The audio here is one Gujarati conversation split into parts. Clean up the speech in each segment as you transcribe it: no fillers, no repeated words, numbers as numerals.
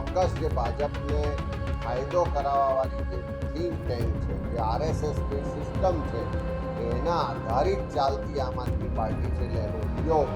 ચોક્કસ જે ભાજપને ફાયદો કરાવવાવાળી જે થિંક ટેન્ક છે, જે આરએસએસની સિસ્ટમ છે, એના આધારિત ચાલતી આમ આદમી પાર્ટી છે, એટલે એનો ઉપયોગ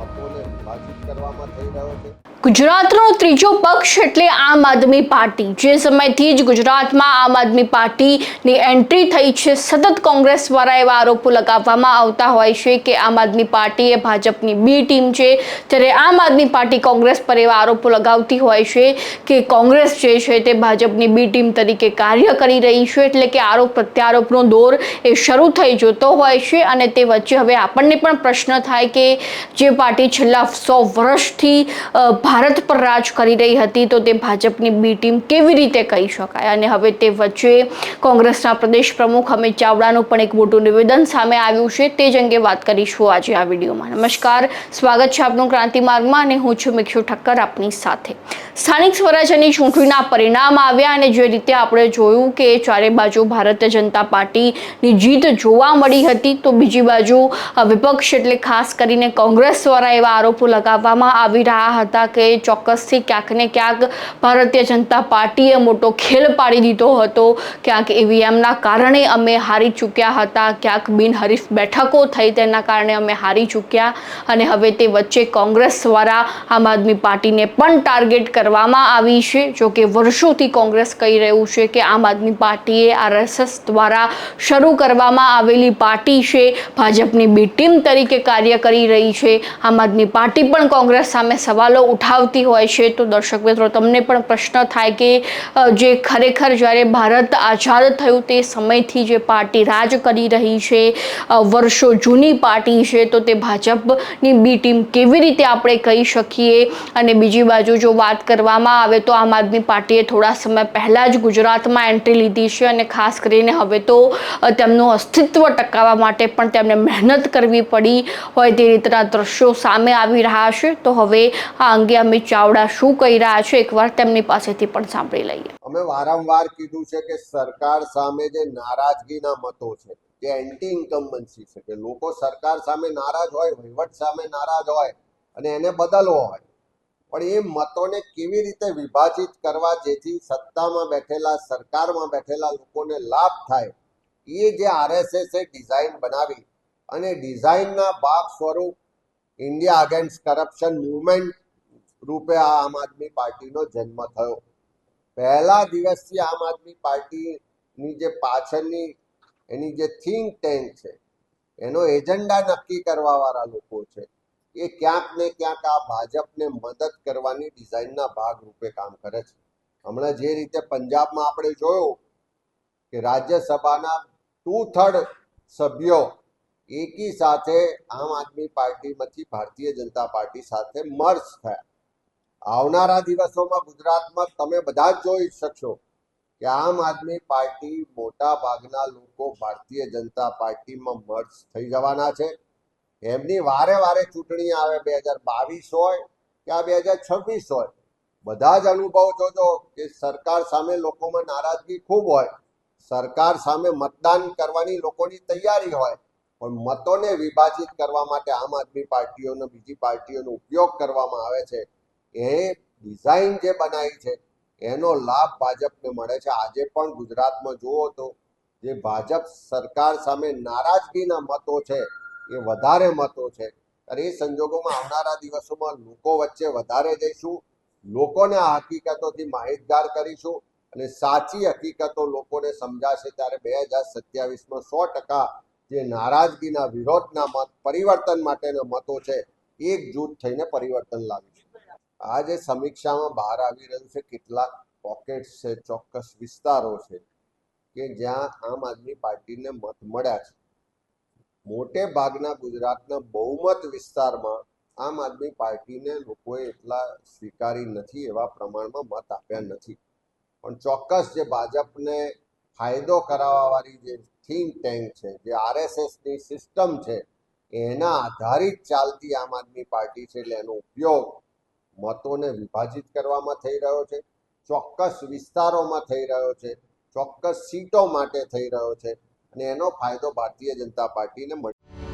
મતોને વિભાજિત કરવામાં થઈ રહ્યો છે। ગુજરાતનો ત્રીજો પક્ષ એટલે આમ આદમી પાર્ટી। જે સમયથી જ ગુજરાતમાં આમ આદમી પાર્ટીની એન્ટ્રી થઈ છે, સતત કોંગ્રેસ દ્વારા એવા આરોપો લગાવવામાં આવતા હોય છે કે આમ આદમી પાર્ટી એ ભાજપની બી ટીમ છે। ત્યારે આમ આદમી પાર્ટી કોંગ્રેસ પર એવા આરોપો લગાવતી હોય છે કે કોંગ્રેસ જે છે તે ભાજપની બી ટીમ તરીકે કાર્ય કરી રહી છે। એટલે કે આરોપ પ્રત્યારોપનો દોર એ શરૂ થઈ જતો હોય છે અને તે વચ્ચે હવે આપણને પણ પ્રશ્ન થાય કે જે પાર્ટી છેલ્લા 100 વર્ષથી ભારત પર રાજ કરી રહી હતી તો તે ભાજપની બી ટીમ કેવી રીતે કહી શકાય। અને હવે તે વચ્ચે કોંગ્રેસના પ્રદેશ પ્રમુખ અમિત ચાવડાનું પણ એક મોટું નિવેદન સામે આવ્યું છે, તે જ અંગે વાત કરીશું આજે આ વિડીયોમાં। નમસ્કાર, સ્વાગત છે આપનું ક્રાંતિ માર્ગમાં અને હું છું મિક્ષુ ઠક્કર આપની સાથે। સ્થાનિક સ્વરાજ્યની ચૂંટણીના પરિણામ આવ્યા અને જે રીતે આપણે જોયું કે ચારે બાજુ ભારતીય જનતા પાર્ટીની જીત જોવા મળી હતી, તો બીજી બાજુ વિપક્ષ એટલે ખાસ કરીને કોંગ્રેસ દ્વારા એવા આરોપો લગાવવામાં આવી રહ્યા હતા કે ચોક્કસથી ક્યાંક ને ક્યાંક ભારતીય જનતા પાર્ટીએ મોટો ખેલ પાડી દીધો હતો। ક્યાંક ઈવીએમના કારણે અમે હારી ચૂક્યા હતા, ક્યાંક બિનહરીફ બેઠકો થઈ તેના કારણે અમે હારી ચૂક્યા અને હવે તે વચ્ચે કોંગ્રેસ દ્વારા આમ આદમી પાર્ટીને પણ ટાર્ગેટ કરવામાં આવી છે। જો કે વર્ષોથી કોંગ્રેસ કહી રહ્યું છે કે આમ આદમી પાર્ટીએ આરએસએસ દ્વારા શરૂ કરવામાં આવેલી પાર્ટી છે, ભાજપની બી ટીમ તરીકે કાર્ય કરી રહી છે। આમ આદમી પાર્ટી પણ કોંગ્રેસ સામે સવાલો ઉઠાવતી હોય છે। તો દર્શક મિત્રો, તમને પણ પ્રશ્ન થાય કે જે ખરેખર જ્યારે ભારત આઝાદ થયું તે સમયથી જે પાર્ટી રાજ કરી રહી છે, વર્ષો જૂની પાર્ટી છે, તો તે ભાજપની બી ટીમ કેવી રીતે આપણે કહી શકીએ। અને બીજી બાજુ જો વાત કરવામાં આવે તો આમ આદમી પાર્ટીએ થોડા સમય પહેલાં જ ગુજરાતમાં એન્ટ્રી લીધી છે અને ખાસ કરીને હવે તો તેમનું અસ્તિત્વ ટકાવવા માટે પણ તેમને મહેનત કરવી પડી હોય તે રીતના દ્રશ્યો સામે આવી રહ્યા છે। તો હવે આ અંગે અમિત ચાવડા શું કહી રહ્યા છે, એકવાર તેમની પાસેથી પણ સાંભળી લઈએ। અમે વારંવાર કીધું છે કે સરકાર સામે જે નારાજગીના મતો છે, જે એન્ટી ઇન્કમ્બન્સી છે, કે લોકો સરકાર સામે નારાજ હોય, વહીવટ સામે નારાજ હોય અને એને બદલવો હોય, પણ એ મતોને કેવી રીતે વિભાજિત કરવા જેથી સત્તામાં બેઠેલા, સરકારમાં બેઠેલા લોકોને લાભ થાય, એ જે આરએસએસે ડિઝાઇન બનાવી અને ડિઝાઇનના ભાગ સ્વરૂપ ઇન્ડિયા અગેન્સ્ટ કરપ્શન મૂવમેન્ટ રૂપે આ આમ આદમી પાર્ટીનો જન્મ થયો। પહેલા દિવસથી આમ આદમી પાર્ટીની જે પાછળની એની જે થિંક ટેન્ક છે, એનો એજન્ડા નક્કી કરવાવાળા લોકો છે, એ ક્યાંક ને ક્યાંક આ ભાજપને મદદ કરવાની ડિઝાઇનના ભાગ રૂપે કામ કરે છે। હમણાં જે રીતે પંજાબમાં આપણે જોયું કે રાજ્યસભાના 2/3 સભ્યો એકી સાથે આમ આદમી પાર્ટીમાંથી ભારતીય જનતા પાર્ટી સાથે મર્જ થયા। આવનારા દિવસોમાં ગુજરાતમાં તમે બધા જ જોઈ શકશો કે આમ આદમી પાર્ટી મોટા ભાગના લોકો ભારતીય જનતા પાર્ટીમાં મર્જ થઈ જવાના છે। એમની વારે વારે ચૂંટણી આવે, 2022 હોય કે આ 2026 હોય, બધા જ અનુભવ જોજો કે સરકાર સામે લોકોમાં નારાજગી ખૂબ હોય, સરકાર સામે મતદાન કરવાની લોકોની તૈયારી હોય, પણ મતોને વિભાજિત કરવા માટે આમ આદમી પાર્ટીઓનો, બીજી પાર્ટીઓનો ઉપયોગ કરવામાં આવે છે। એ ડિઝાઇન જે બનાવી છે એનો લાભ ભાજપને મળે છે। આજે પણ ગુજરાતમાં જુઓ તો જે ભાજપ સરકાર સામે નારાજગીના મતો છે એ વધારે મતો છે, અને એ સંજોગોમાં આવનારા દિવસોમાં લોકો વચ્ચે વધારે જઈશું, લોકોને આ હકીકતોથી માહિતગાર કરીશું અને સાચી હકીકતો લોકોને સમજાશે। ત્યારે 2027માં 100% જે નારાજગીના, વિરોધના મત, પરિવર્તન માટેના મતો છે, એકજૂથ થઈને પરિવર્તન લાવીશું। આ જે સમીક્ષામાં બહાર આવી રહ્યું છે, કેટલાક પોકેટ્સ છે, ચોક્કસ વિસ્તારો છે કે જ્યાં આમ આદમી પાર્ટીને મત મળ્યા છે। મોટે ભાગના ગુજરાતના બહુમત વિસ્તારમાં આમ આદમી પાર્ટીને લોકોએ એટલા સ્વીકારી નથી, એવા પ્રમાણમાં મત આપ્યા નથી, પણ ચોક્કસ જે ભાજપને ફાયદો કરાવવાવાળી જે થિંક ટેન્ક છે, જે આરએસએસની સિસ્ટમ છે, એના આધારિત ચાલતી આમ આદમી પાર્ટી છે, એટલે એનો ઉપયોગ મતોને વિભાજિત કરવામાં થઈ રહ્યો છે, ચોક્કસ વિસ્તારોમાં થઈ રહ્યો છે, ચોક્કસ સીટો માટે થઈ રહ્યો છે અને એનો ફાયદો ભારતીય જનતા પાર્ટીને મળે।